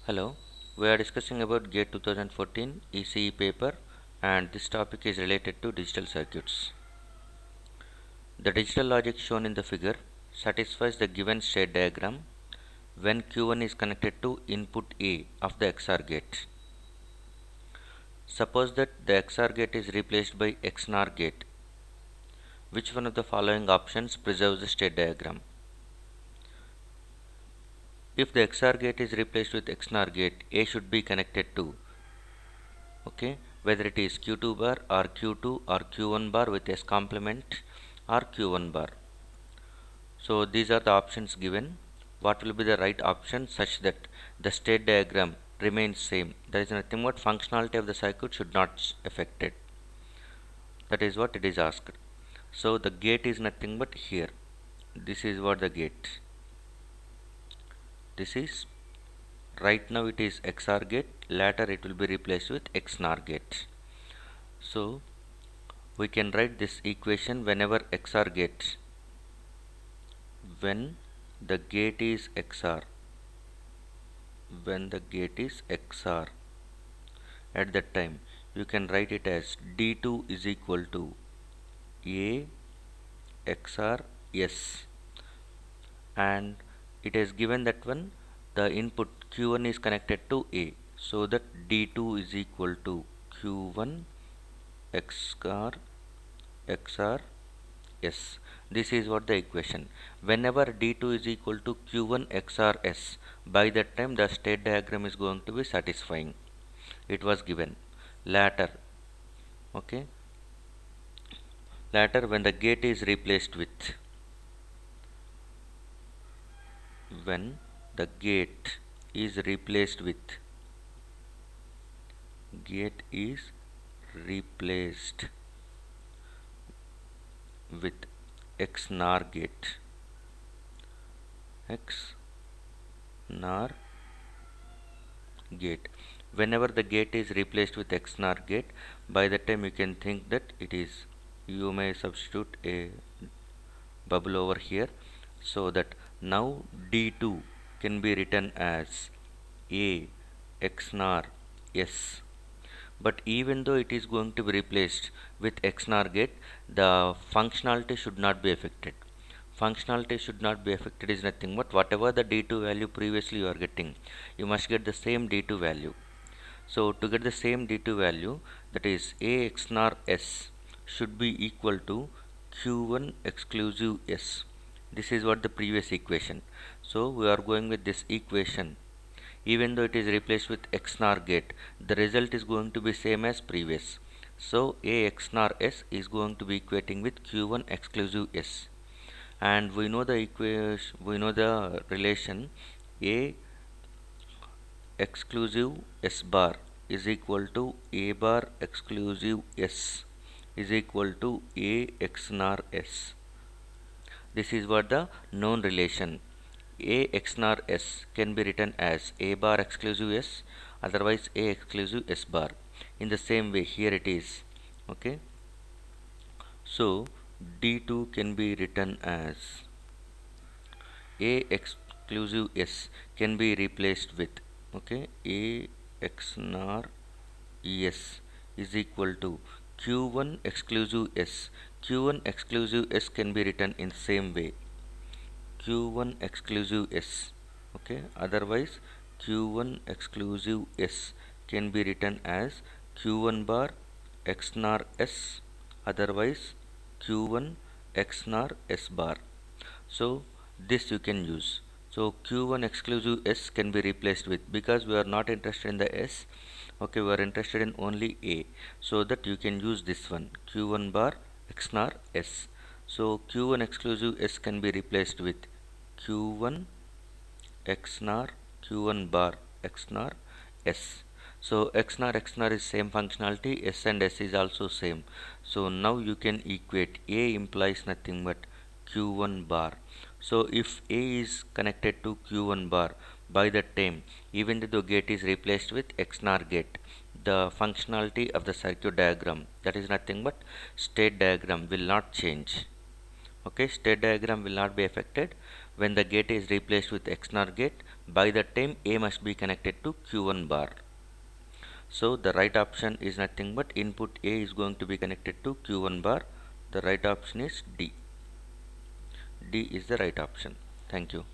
Hello, we are discussing about GATE 2014 ECE paper, and this topic is related to digital circuits. The digital logic shown in the figure satisfies the given state diagram when Q1 is connected to input A of the XOR gate. Suppose that the XOR gate is replaced by XNOR gate. Which one of the following options preserves the state diagram? If the XOR gate is replaced with XNOR gate, A should be connected to, whether it is Q2 bar or Q2 or Q1 bar with S complement or Q1 bar. So these are the options given. What will be the right option such that the state diagram remains same? There is nothing but functionality of the circuit should not affected. That is what it is asked. So the gate is nothing but here. This is what the gate. This is right now it is XOR gate. Later it will be replaced with XNOR gate. So we can write this equation whenever XOR gate, when the gate is XOR, at that time you can write it as D2 is equal to A XOR S, and it is given that when the input Q1 is connected to A, so that D2 is equal to Q1 XOR S. This is what the equation. Whenever D2 is equal to Q1 XOR S, by that time the state diagram is going to be satisfying. It was given. Later, when the gate is replaced with, when the gate is replaced with XNOR gate. Whenever the gate is replaced with XNOR gate, by that time you can think that it is, you may substitute a bubble over here, so that now D2 can be written as A XNOR S. But even though it is going to be replaced with XNOR gate, the functionality should not be affected. Functionality should not be affected is nothing but whatever the D2 value previously you are getting, you must get the same D2 value. So to get the same D2 value, that is A XNOR S should be equal to Q1 exclusive S. This is what the previous equation. So we are going with this equation. Even though it is replaced with XNOR gate, the result is going to be same as previous. So A XNOR S is going to be equating with Q1 exclusive S. And we know the equation, we know the relation A exclusive S bar is equal to A bar exclusive S is equal to A XNOR S. This is what the known relation. A XNOR S can be written as A bar exclusive S, otherwise A exclusive S bar. In the same way here it is. So D2 can be written as A exclusive S can be replaced with A XNOR ES is equal to Q1 exclusive S. Q1 exclusive S can be written in same way, Q1 exclusive S. Otherwise Q1 exclusive S can be written as Q1 bar XNOR S, otherwise Q1 XNOR S bar. So this you can use. So Q1 exclusive S can be replaced with, because we are not interested in the S, we are interested in only A, so that you can use this one, Q1 bar XNOR S. So Q1 exclusive S can be replaced with Q1 XNOR Q1 bar XNOR S. So XNOR is same functionality, S and S is also same. So now you can equate A implies nothing but Q1 bar. So if A is connected to Q1 bar, by that time, even though the gate is replaced with XNOR gate, the functionality of the circuit diagram, that is nothing but state diagram, will not change. State diagram will not be affected. when the gate is replaced with XNOR gate, by that time A must be connected to Q1 bar. So the right option is nothing but input A is going to be connected to Q1 bar. The right option is D. D is the right option. Thank you.